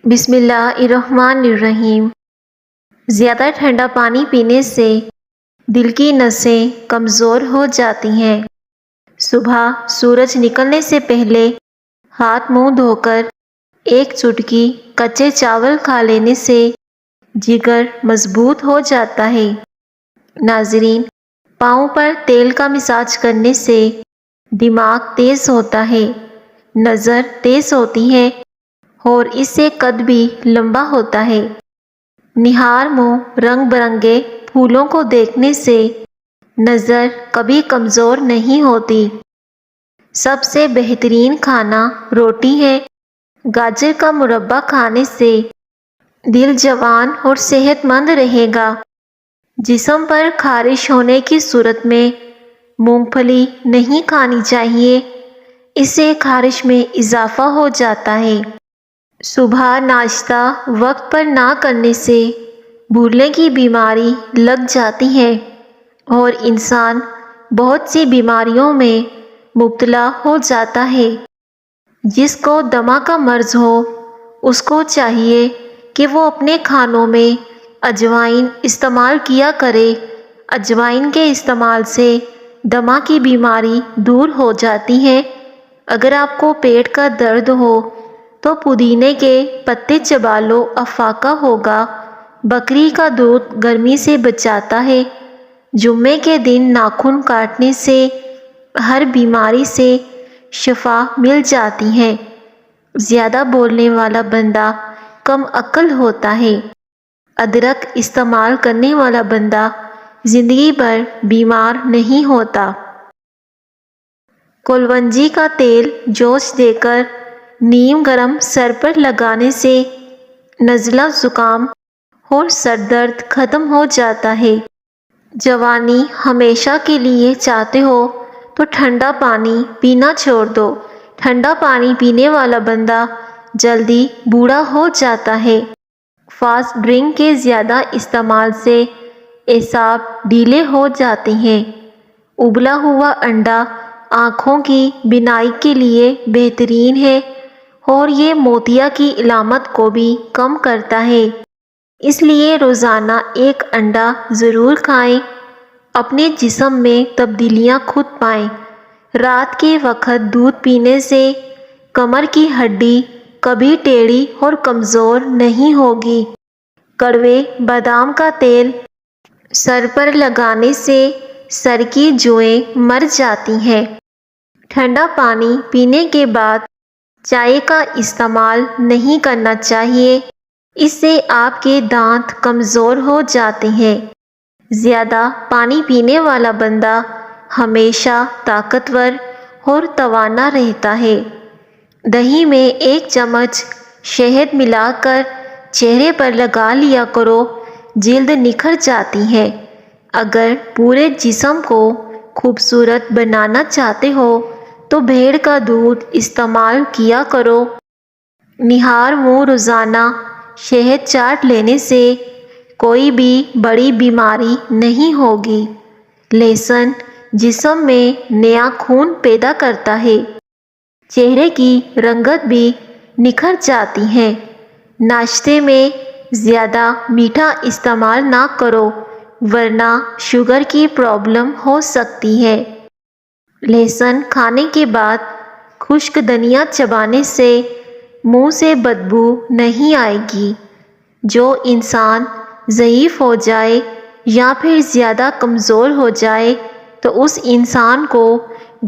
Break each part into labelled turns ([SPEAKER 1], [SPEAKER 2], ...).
[SPEAKER 1] بسم اللہ الرحمن الرحیم۔ زیادہ ٹھنڈا پانی پینے سے دل کی نسیں کمزور ہو جاتی ہیں۔ صبح سورج نکلنے سے پہلے ہاتھ منہ دھو کر ایک چٹکی کچے چاول کھا لینے سے جگر مضبوط ہو جاتا ہے۔ ناظرین، پاؤں پر تیل کا مساج کرنے سے دماغ تیز ہوتا ہے، نظر تیز ہوتی ہے اور اس سے قد بھی لمبا ہوتا ہے۔ نہار منہ رنگ برنگے پھولوں کو دیکھنے سے نظر کبھی کمزور نہیں ہوتی۔ سب سے بہترین کھانا روٹی ہے۔ گاجر کا مربع کھانے سے دل جوان اور صحت مند رہے گا۔ جسم پر خارش ہونے کی صورت میں مونگ پھلی نہیں کھانی چاہیے، اس سے خارش میں اضافہ ہو جاتا ہے۔ صبح ناشتہ وقت پر نہ کرنے سے بھولنے کی بیماری لگ جاتی ہے اور انسان بہت سی بیماریوں میں مبتلا ہو جاتا ہے۔ جس کو دمہ کا مرض ہو اس کو چاہیے کہ وہ اپنے کھانوں میں اجوائن استعمال کیا کرے۔ اجوائن کے استعمال سے دمہ کی بیماری دور ہو جاتی ہے۔ اگر آپ کو پیٹ کا درد ہو تو پودینے کے پتے چبا لو، افاقہ ہوگا۔ بکری کا دودھ گرمی سے بچاتا ہے۔ جمعے کے دن ناخن کاٹنے سے ہر بیماری سے شفا مل جاتی ہے۔ زیادہ بولنے والا بندہ کم عقل ہوتا ہے۔ ادرک استعمال کرنے والا بندہ زندگی بھر بیمار نہیں ہوتا۔ کلونجی کا تیل جوش دے کر نیم گرم سر پر لگانے سے نزلہ زکام اور سر درد ختم ہو جاتا ہے۔ جوانی ہمیشہ کے لیے چاہتے ہو تو ٹھنڈا پانی پینا چھوڑ دو۔ ٹھنڈا پانی پینے والا بندہ جلدی بوڑھا ہو جاتا ہے۔ فاسٹ ڈرنک کے زیادہ استعمال سے اعصاب ڈھیلے ہو جاتے ہیں۔ ابلا ہوا انڈا آنکھوں کی بینائی کے لیے بہترین ہے اور یہ موتیا کی علامت کو بھی کم کرتا ہے، اس لیے روزانہ ایک انڈا ضرور کھائیں۔ اپنے جسم میں تبدیلیاں خود پائیں۔ رات کے وقت دودھ پینے سے کمر کی ہڈی کبھی ٹیڑھی اور کمزور نہیں ہوگی۔ کڑوے بادام کا تیل سر پر لگانے سے سر کی جوئیں مر جاتی ہیں۔ ٹھنڈا پانی پینے کے بعد چائے کا استعمال نہیں کرنا چاہیے، اس سے آپ کے دانت کمزور ہو جاتے ہیں۔ زیادہ پانی پینے والا بندہ ہمیشہ طاقتور اور توانا رہتا ہے۔ دہی میں ایک چمچ شہد ملا کر چہرے پر لگا لیا کرو، جلد نکھر جاتی ہے۔ اگر پورے جسم کو خوبصورت بنانا چاہتے ہو تو بھیڑ کا دودھ استعمال کیا کرو۔ نہار منہ روزانہ شہد چاٹ لینے سے کوئی بھی بڑی بیماری نہیں ہوگی۔ لہسن جسم میں نیا خون پیدا کرتا ہے، چہرے کی رنگت بھی نکھر جاتی ہے۔ ناشتے میں زیادہ میٹھا استعمال نہ کرو ورنہ شوگر کی پرابلم ہو سکتی ہے۔ لہسن کھانے کے بعد خشک دھنیا چبانے سے منہ سے بدبو نہیں آئے گی۔ جو انسان ضعیف ہو جائے یا پھر زیادہ کمزور ہو جائے تو اس انسان کو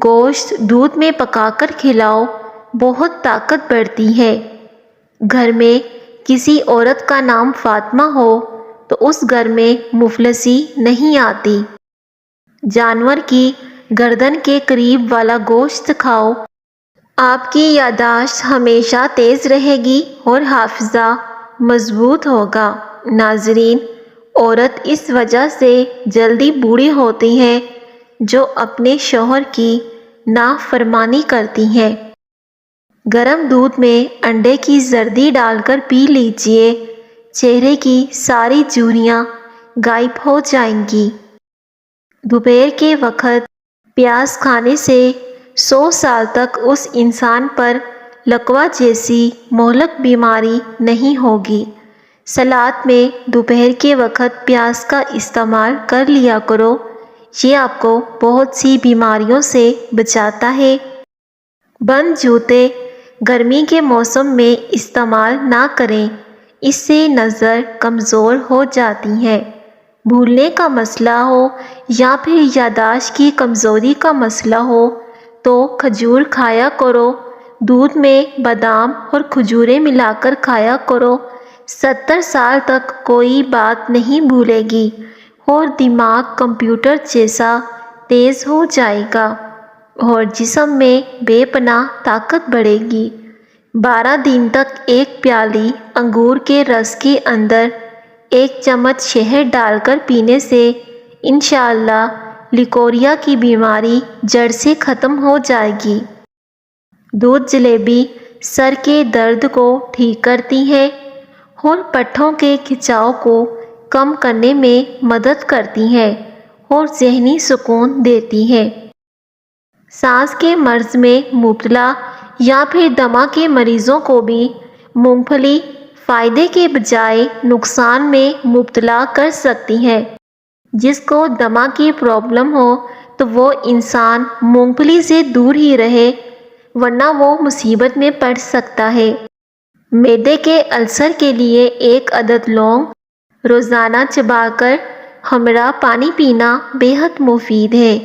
[SPEAKER 1] گوشت دودھ میں پکا کر کھلاؤ، بہت طاقت بڑھتی ہے۔ گھر میں کسی عورت کا نام فاطمہ ہو تو اس گھر میں مفلسی نہیں آتی۔ جانور کی گردن کے قریب والا گوشت کھاؤ، آپ کی یادداشت ہمیشہ تیز رہے گی اور حافظہ مضبوط ہوگا۔ ناظرین، عورت اس وجہ سے جلدی بوڑھی ہوتی ہے جو اپنے شوہر کی نافرمانی کرتی ہے۔ گرم دودھ میں انڈے کی زردی ڈال کر پی لیجئے، چہرے کی ساری جھریاں غائب ہو جائیں گی۔ دوپہر کے وقت پیاز کھانے سے 100 سال تک اس انسان پر لقوا جیسی مہلک بیماری نہیں ہوگی۔ سلاد میں دوپہر کے وقت پیاز کا استعمال کر لیا کرو، یہ آپ کو بہت سی بیماریوں سے بچاتا ہے۔ بند جوتے گرمی کے موسم میں استعمال نہ کریں، اس سے نظر کمزور ہو جاتی ہے۔ بھولنے کا مسئلہ ہو یا پھر یادداشت کی کمزوری کا مسئلہ ہو تو کھجور کھایا کرو، دودھ میں بادام اور کھجوریں ملا کر کھایا کرو۔ 70 سال تک کوئی بات نہیں بھولے گی اور دماغ کمپیوٹر جیسا تیز ہو جائے گا اور جسم میں بے پناہ طاقت بڑھے گی۔ 12 دن تک ایک پیالی انگور کے رس کے اندر 1 چمچ شہد ڈال کر پینے سے انشاءاللہ لیکوریا کی بیماری جڑ سے ختم ہو جائے گی۔ دودھ جلیبی سر کے درد کو ٹھیک کرتی ہے اور پٹھوں کے کھچاؤ کو کم کرنے میں مدد کرتی ہے اور ذہنی سکون دیتی ہے۔ سانس کے مرض میں مبتلا یا پھر دمہ کے مریضوں کو بھی مونگ پھلی فائدے کے بجائے نقصان میں مبتلا کر سکتی ہے۔ جس کو دمہ کی پرابلم ہو تو وہ انسان مونگ پھلی سے دور ہی رہے، ورنہ وہ مصیبت میں پڑ سکتا ہے۔ معدے کے السر کے لیے 1 عدد لونگ روزانہ چبا کر ہمراہ پانی پینا بے حد مفید ہے۔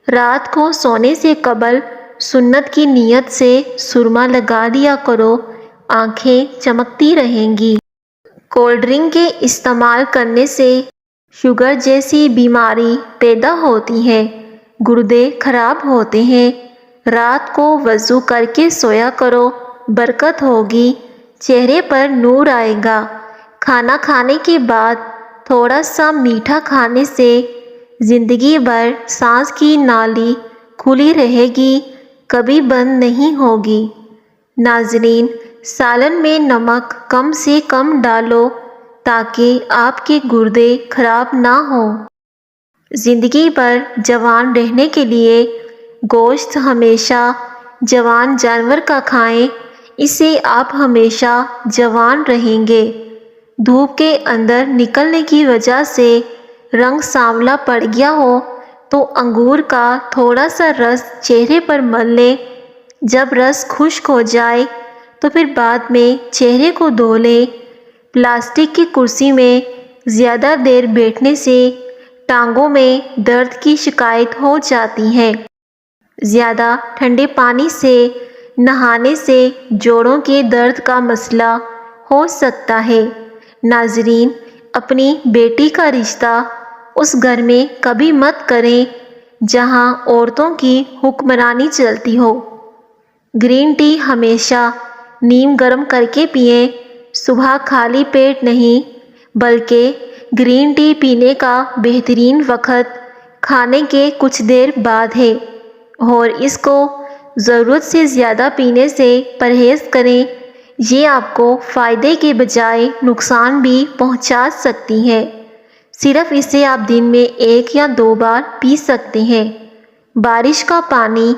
[SPEAKER 1] رات کو سونے سے قبل سنت کی نیت سے سرما لگا لیا کرو، آنکھیں چمکتی رہیں گی۔ کولڈ ڈرنک کے استعمال کرنے سے شوگر جیسی بیماری پیدا ہوتی ہے، گردے خراب ہوتے ہیں۔ رات کو وضو کر کے سویا کرو، برکت ہوگی، چہرے پر نور آئے گا۔ کھانا کھانے کے بعد تھوڑا سا میٹھا کھانے سے زندگی بھر سانس کی نالی کھلی رہے گی، کبھی بند نہیں ہوگی۔ ناظرین، سالن میں نمک کم سے کم ڈالو تاکہ آپ کے گردے خراب نہ ہوں۔ زندگی بھر جوان رہنے کے لیے گوشت ہمیشہ جوان جانور کا کھائیں، اس سے آپ ہمیشہ جوان رہیں گے۔ دھوپ کے اندر نکلنے کی وجہ سے رنگ سانولا پڑ گیا ہو تو انگور کا تھوڑا سا رس چہرے پر مل لیں، جب رس خشک ہو جائے تو پھر بعد میں چہرے کو دھو لیں۔ پلاسٹک کی کرسی میں زیادہ دیر بیٹھنے سے ٹانگوں میں درد کی شکایت ہو جاتی ہے۔ زیادہ ٹھنڈے پانی سے نہانے سے جوڑوں کے درد کا مسئلہ ہو سکتا ہے۔ ناظرین، اپنی بیٹی کا رشتہ اس گھر میں کبھی مت کریں جہاں عورتوں کی حکمرانی چلتی ہو۔ گرین ٹی ہمیشہ نیم گرم کر کے پئیں، صبح خالی پیٹ نہیں بلکہ گرین ٹی پینے کا بہترین وقت کھانے کے کچھ دیر بعد ہے اور اس کو ضرورت سے زیادہ پینے سے پرہیز کریں، یہ آپ کو فائدے کے بجائے نقصان بھی پہنچا سکتی ہے۔ صرف اسے آپ دن میں 1 یا 2 بار پی سکتے ہیں۔ بارش کا پانی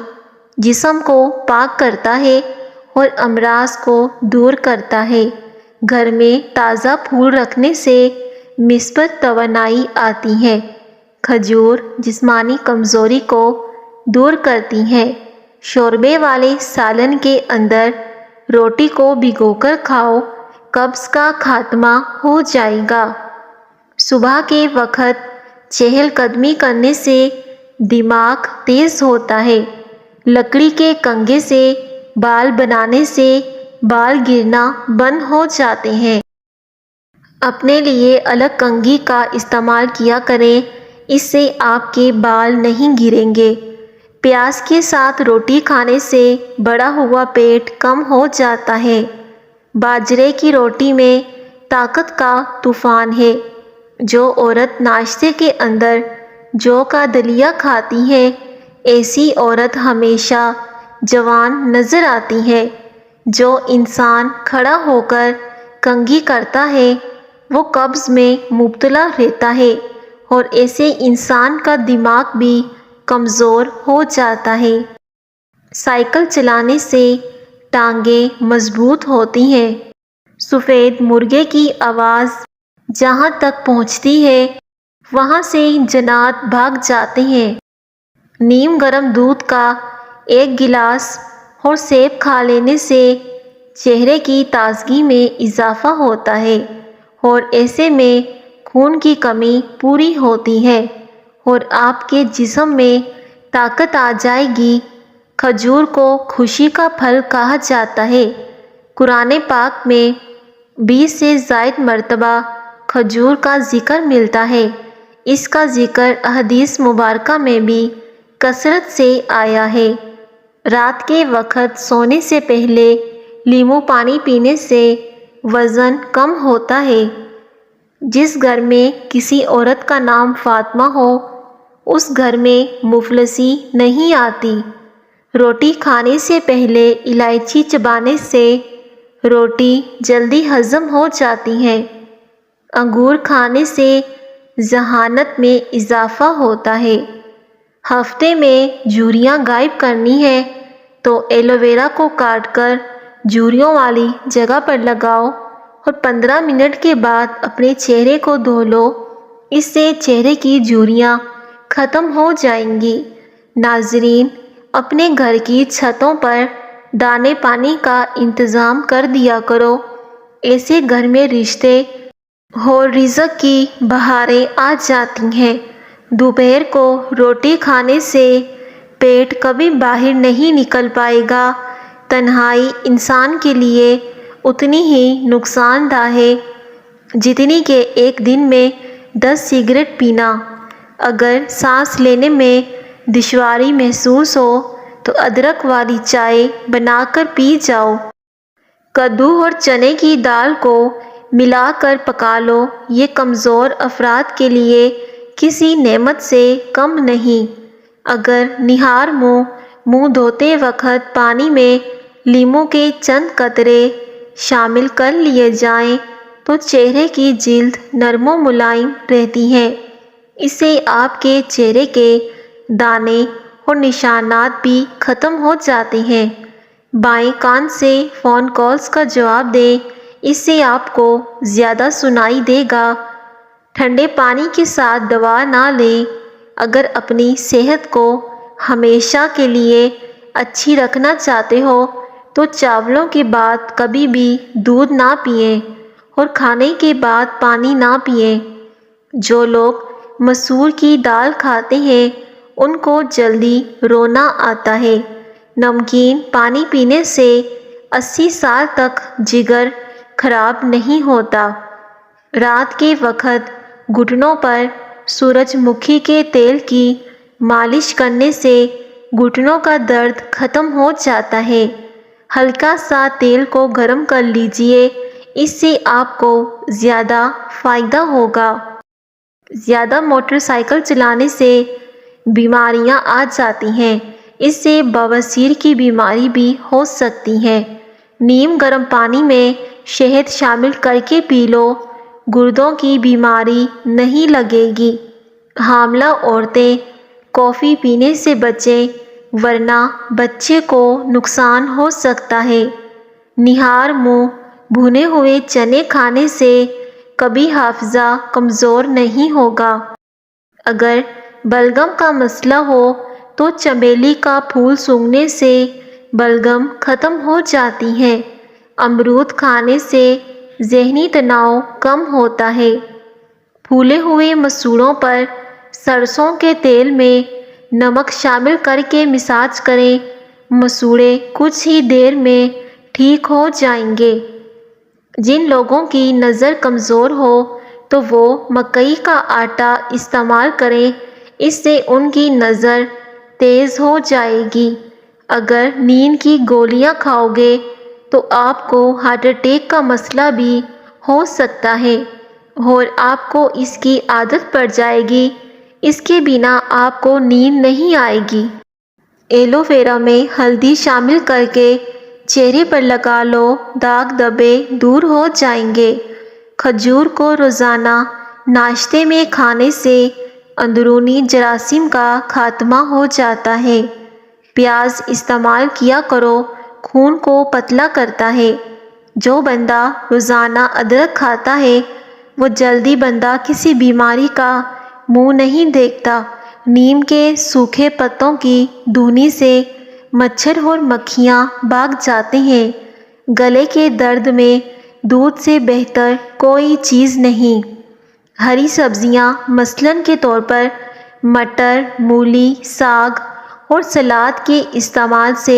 [SPEAKER 1] جسم کو پاک کرتا ہے اور امراض کو دور کرتا ہے۔ گھر میں تازہ پھول رکھنے سے مثبت توانائی آتی ہے۔ کھجور جسمانی کمزوری کو دور کرتی ہے۔ شوربے والے سالن کے اندر روٹی کو بھگو کر کھاؤ، قبض کا خاتمہ ہو جائے گا۔ صبح کے وقت چہل قدمی کرنے سے دماغ تیز ہوتا ہے۔ لکڑی کے کنگھے سے بال بنانے سے بال گرنا بند ہو جاتے ہیں۔ اپنے لیے الگ کنگھی کا استعمال کیا کریں، اس سے آپ کے بال نہیں گریں گے۔ پیاز کے ساتھ روٹی کھانے سے بڑا ہوا پیٹ کم ہو جاتا ہے۔ باجرے کی روٹی میں طاقت کا طوفان ہے۔ جو عورت ناشتے کے اندر جو کا دلیا کھاتی ہے، ایسی عورت ہمیشہ جوان نظر آتی ہے۔ جو انسان کھڑا ہو کر کنگھی کرتا ہے وہ قبض میں مبتلا رہتا ہے اور ایسے انسان کا دماغ بھی کمزور ہو جاتا ہے۔ سائیکل چلانے سے ٹانگیں مضبوط ہوتی ہیں۔ سفید مرغے کی آواز جہاں تک پہنچتی ہے وہاں سے جنات بھاگ جاتے ہیں۔ نیم گرم دودھ کا ایک گلاس اور سیب کھا لینے سے چہرے کی تازگی میں اضافہ ہوتا ہے اور ایسے میں خون کی کمی پوری ہوتی ہے اور آپ کے جسم میں طاقت آ جائے گی۔ کھجور کو خوشی کا پھل کہا جاتا ہے۔ قرآن پاک میں 20 سے زائد مرتبہ کھجور کا ذکر ملتا ہے۔ اس کا ذکر احادیث مبارکہ میں بھی کثرت سے آیا ہے۔ رات کے وقت سونے سے پہلے لیمو پانی پینے سے وزن کم ہوتا ہے۔ جس گھر میں کسی عورت کا نام فاطمہ ہو اس گھر میں مفلسی نہیں آتی۔ روٹی کھانے سے پہلے الائچی چبانے سے روٹی جلدی ہضم ہو جاتی ہے۔ انگور کھانے سے ذہانت میں اضافہ ہوتا ہے۔ ہفتے میں جھریاں غائب کرنی ہے تو ایلو ویرا کو کاٹ کر جھریوں والی جگہ پر لگاؤ اور 15 منٹ کے بعد اپنے چہرے کو دھو لو۔ اس سے چہرے کی جھریاں ختم ہو جائیں گی۔ ناظرین، اپنے گھر کی چھتوں پر دانے پانی کا انتظام کر دیا کرو۔ ایسے گھر میں رشتے اور رزق کی بہاریں آ جاتی ہیں۔ دوپہر کو روٹی کھانے سے پیٹ کبھی باہر نہیں نکل پائے گا۔ تنہائی انسان کے لیے اتنی ہی نقصان دہ ہے جتنی کہ ایک دن میں 10 سگریٹ پینا۔ اگر سانس لینے میں دشواری محسوس ہو تو ادرک والی چائے بنا کر پی جاؤ۔ کدو اور چنے کی دال کو ملا کر پکا لو۔ یہ کمزور افراد کے لیے کسی نعمت سے کم نہیں۔ اگر نہار منہ دھوتے وقت پانی میں لیموں کے چند قطرے شامل کر لیے جائیں تو چہرے کی جلد نرم و ملائم رہتی ہے۔ اس سے آپ کے چہرے کے دانے اور نشانات بھی ختم ہو جاتے ہیں۔ بائیں کان سے فون کالز کا جواب دیں، اس سے آپ کو زیادہ سنائی دے گا۔ ٹھنڈے پانی کے ساتھ دوا نہ لیں۔ اگر اپنی صحت کو ہمیشہ کے لیے اچھی رکھنا چاہتے ہو تو چاولوں کے بعد کبھی بھی دودھ نہ پئیں اور کھانے کے بعد پانی نہ پئیں۔ جو لوگ مسور کی دال کھاتے ہیں ان کو جلدی رونا آتا ہے۔ نمکین پانی پینے سے 80 سال تک جگر خراب نہیں ہوتا۔ رات کے وقت گھٹنوں پر سورج مکھی کے تیل کی مالش کرنے سے گھٹنوں کا درد ختم ہو جاتا ہے۔ ہلکا سا تیل کو گرم کر لیجئے، اس سے آپ کو زیادہ فائدہ ہوگا۔ زیادہ موٹر سائیکل چلانے سے بیماریاں آ جاتی ہیں۔ اس سے بواسیر کی بیماری بھی ہو سکتی ہے۔ نیم گرم پانی میں شہد شامل کر کے پی لو، گردوں کی بیماری نہیں لگے گی۔ حاملہ عورتیں کافی پینے سے بچیں ورنہ بچے کو نقصان ہو سکتا ہے۔ نہار منہ بھنے ہوئے چنے کھانے سے کبھی حافظہ کمزور نہیں ہوگا۔ اگر بلغم کا مسئلہ ہو تو چمیلی کا پھول سونگھنے سے بلغم ختم ہو جاتی ہے۔ امرود کھانے سے ذہنی تناؤ کم ہوتا ہے۔ پھولے ہوئے مسوڑوں پر سرسوں کے تیل میں نمک شامل کر کے مساج کریں، مسوڑے کچھ ہی دیر میں ٹھیک ہو جائیں گے۔ جن لوگوں کی نظر کمزور ہو تو وہ مکئی کا آٹا استعمال کریں، اس سے ان کی نظر تیز ہو جائے گی۔ اگر نیند کی گولیاں کھاؤ گے تو آپ کو ہارٹ اٹیک کا مسئلہ بھی ہو سکتا ہے اور آپ کو اس کی عادت پڑ جائے گی۔ اس کے بنا آپ کو نیند نہیں آئے گی۔ ایلو ویرا میں ہلدی شامل کر کے چہرے پر لگا لو، داغ دھبے دور ہو جائیں گے۔ کھجور کو روزانہ ناشتے میں کھانے سے اندرونی جراثیم کا خاتمہ ہو جاتا ہے۔ پیاز استعمال کیا کرو، خون کو پتلا کرتا ہے۔ جو بندہ روزانہ ادرک کھاتا ہے وہ جلدی بندہ کسی بیماری کا منہ نہیں دیکھتا۔ نیم کے سوکھے پتوں کی دھونی سے مچھر اور مکھیاں بھاگ جاتے ہیں۔ گلے کے درد میں دودھ سے بہتر کوئی چیز نہیں۔ ہری سبزیاں مثلاً کے طور پر مٹر، مولی، ساگ اور سلاد کے استعمال سے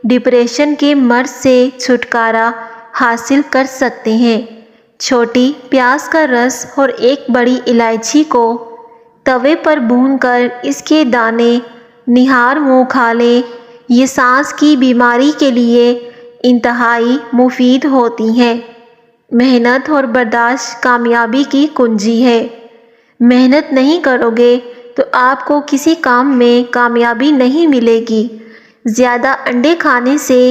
[SPEAKER 1] ڈپریشن کے مرض سے چھٹکارا حاصل کر سکتے ہیں۔ چھوٹی پیاز کا رس اور ایک بڑی الائچی کو توے پر بھون کر اس کے دانے نہار منہ کھا لیں۔ یہ سانس کی بیماری کے لیے انتہائی مفید ہوتی ہیں۔ محنت اور برداشت کامیابی کی کنجی ہے۔ محنت نہیں کرو گے تو آپ کو کسی کام میں کامیابی نہیں ملے گی۔ زیادہ انڈے کھانے سے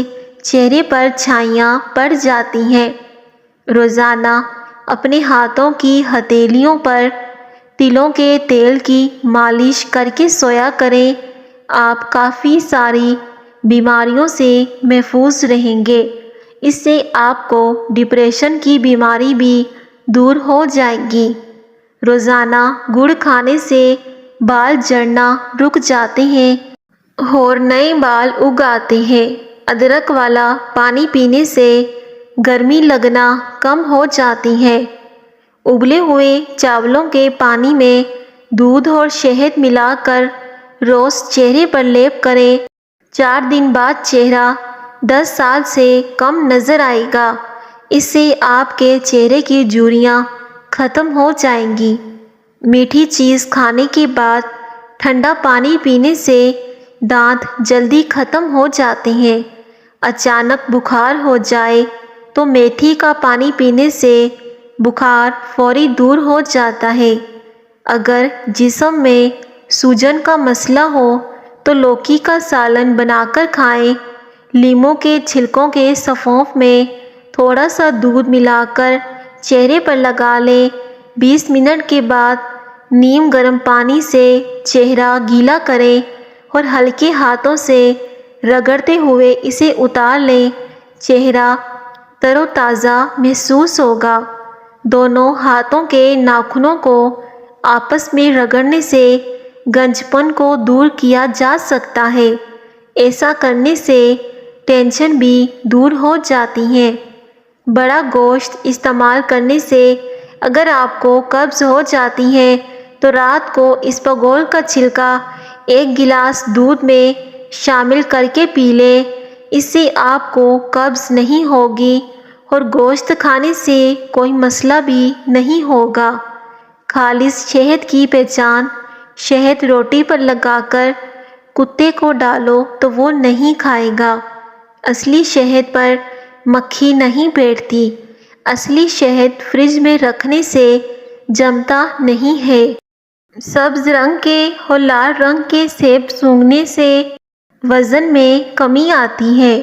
[SPEAKER 1] چہرے پر چھائیاں پڑ جاتی ہیں۔ روزانہ اپنے ہاتھوں کی ہتھیلیوں پر تلوں کے تیل کی مالش کر کے سویا کریں۔ آپ کافی ساری بیماریوں سے محفوظ رہیں گے۔ اس سے آپ کو ڈپریشن کی بیماری بھی دور ہو جائے گی۔ روزانہ گڑ کھانے سے بال جھڑنا رک جاتے ہیں اور نئے بال اگ آتے ہیں۔ ادرک والا پانی پینے سے گرمی لگنا کم ہو جاتی ہے۔ ابلے ہوئے چاولوں کے پانی میں دودھ اور شہد ملا کر روز چہرے پر لیپ کریں۔ 4 دن بعد چہرہ 10 سال سے کم نظر آئے گا۔ اس سے آپ کے چہرے کی جھریاں ختم ہو جائیں گی۔ میٹھی چیز کھانے کے بعد ٹھنڈا پانی پینے سے دانت جلدی ختم ہو جاتے ہیں۔ اچانک بخار ہو جائے تو میتھی کا پانی پینے سے بخار فوری دور ہو جاتا ہے۔ اگر جسم میں سوجن کا مسئلہ ہو تو لوکی کا سالن بنا کر کھائیں۔ لیموں کے چھلکوں کے سفوف میں تھوڑا سا دودھ ملا کر چہرے پر لگا لیں۔ 20 منٹ کے بعد نیم گرم پانی سے چہرہ گیلا کریں اور ہلکے ہاتھوں سے رگڑتے ہوئے اسے اتار لیں۔ چہرہ تر و تازہ محسوس ہوگا۔ دونوں ہاتھوں کے ناخنوں کو آپس میں رگڑنے سے گنج پن کو دور کیا جا سکتا ہے۔ ایسا کرنے سے ٹینشن بھی دور ہو جاتی ہے۔ بڑا گوشت استعمال کرنے سے اگر آپ کو قبض ہو جاتی ہے تو رات کو اسپغول کا چھلکا 1 گلاس دودھ میں شامل کر کے پی لیں۔ اس سے آپ کو قبض نہیں ہوگی اور گوشت کھانے سے کوئی مسئلہ بھی نہیں ہوگا۔ خالص شہد کی پہچان: شہد روٹی پر لگا کر کتے کو ڈالو تو وہ نہیں کھائے گا۔ اصلی شہد پر مکھی نہیں بیٹھتی۔ اصلی شہد فریج میں رکھنے سے جمتا نہیں ہے۔ سبز رنگ کے اور لال رنگ کے سیب سونگھنے سے وزن میں کمی آتی ہے۔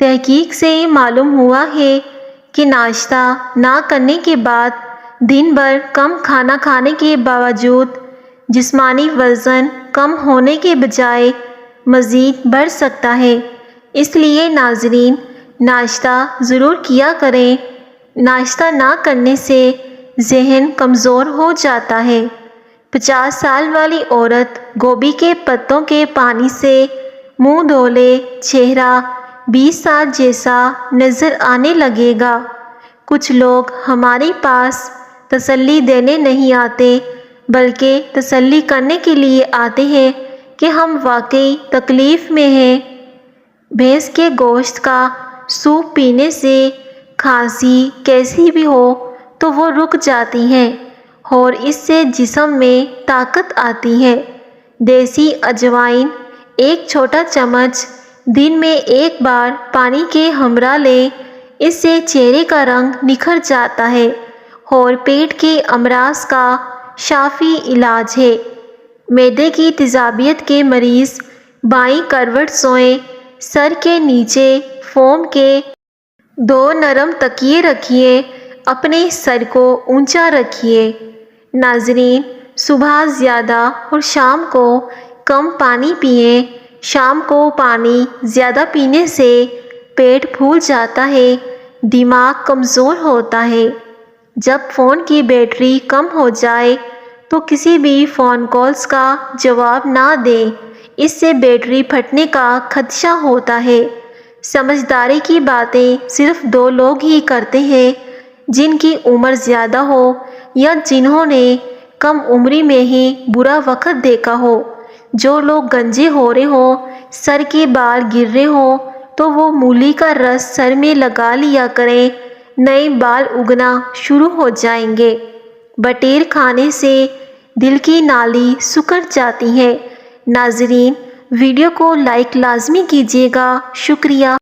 [SPEAKER 1] تحقیق سے معلوم ہوا ہے کہ ناشتہ نہ کرنے کے بعد دن بھر کم کھانا کھانے کے باوجود جسمانی وزن کم ہونے کے بجائے مزید بڑھ سکتا ہے۔ اس لیے ناظرین، ناشتہ ضرور کیا کریں۔ ناشتہ نہ کرنے سے ذہن کمزور ہو جاتا ہے۔ 50 سال والی عورت گوبھی کے پتوں کے پانی سے منہ دھو لے، چہرہ 20 سال جیسا نظر آنے لگے گا۔ کچھ لوگ ہمارے پاس تسلی دینے نہیں آتے بلکہ تسلی کرنے کے لیے آتے ہیں کہ ہم واقعی تکلیف میں ہیں۔ بھینس کے گوشت کا سوپ پینے سے کھانسی کیسی بھی ہو تو وہ رک جاتی ہے اور اس سے جسم میں طاقت آتی ہے۔ دیسی اجوائن 1 چھوٹا چمچ دن میں 1 بار پانی کے ہمراہ لیں۔ اس سے چہرے کا رنگ نکھر جاتا ہے اور پیٹ کے امراض کا شافی علاج ہے۔ معدے کی تیزابیت کے مریض بائیں کروٹ سوئیں۔ سر کے نیچے فوم کے 2 نرم تکیے رکھیے۔ اپنے سر کو اونچا رکھیے۔ ناظرین، صبح زیادہ اور شام کو کم پانی پئیں۔ شام کو پانی زیادہ پینے سے پیٹ پھول جاتا ہے، دماغ کمزور ہوتا ہے۔ جب فون کی بیٹری کم ہو جائے تو کسی بھی فون کالز کا جواب نہ دیں، اس سے بیٹری پھٹنے کا خدشہ ہوتا ہے۔ سمجھداری کی باتیں صرف 2 لوگ ہی کرتے ہیں، جن کی عمر زیادہ ہو یا جنہوں نے کم عمری میں ہی برا وقت دیکھا ہو۔ جو لوگ گنجے ہو رہے ہوں، سر کے بال گر رہے ہوں تو وہ مولی کا رس سر میں لگا لیا کریں، نئے بال اگنا شروع ہو جائیں گے۔ بٹیر کھانے سے دل کی نالی سکڑ جاتی ہے۔ ناظرین، ویڈیو کو لائک لازمی کیجیے گا۔ شکریہ۔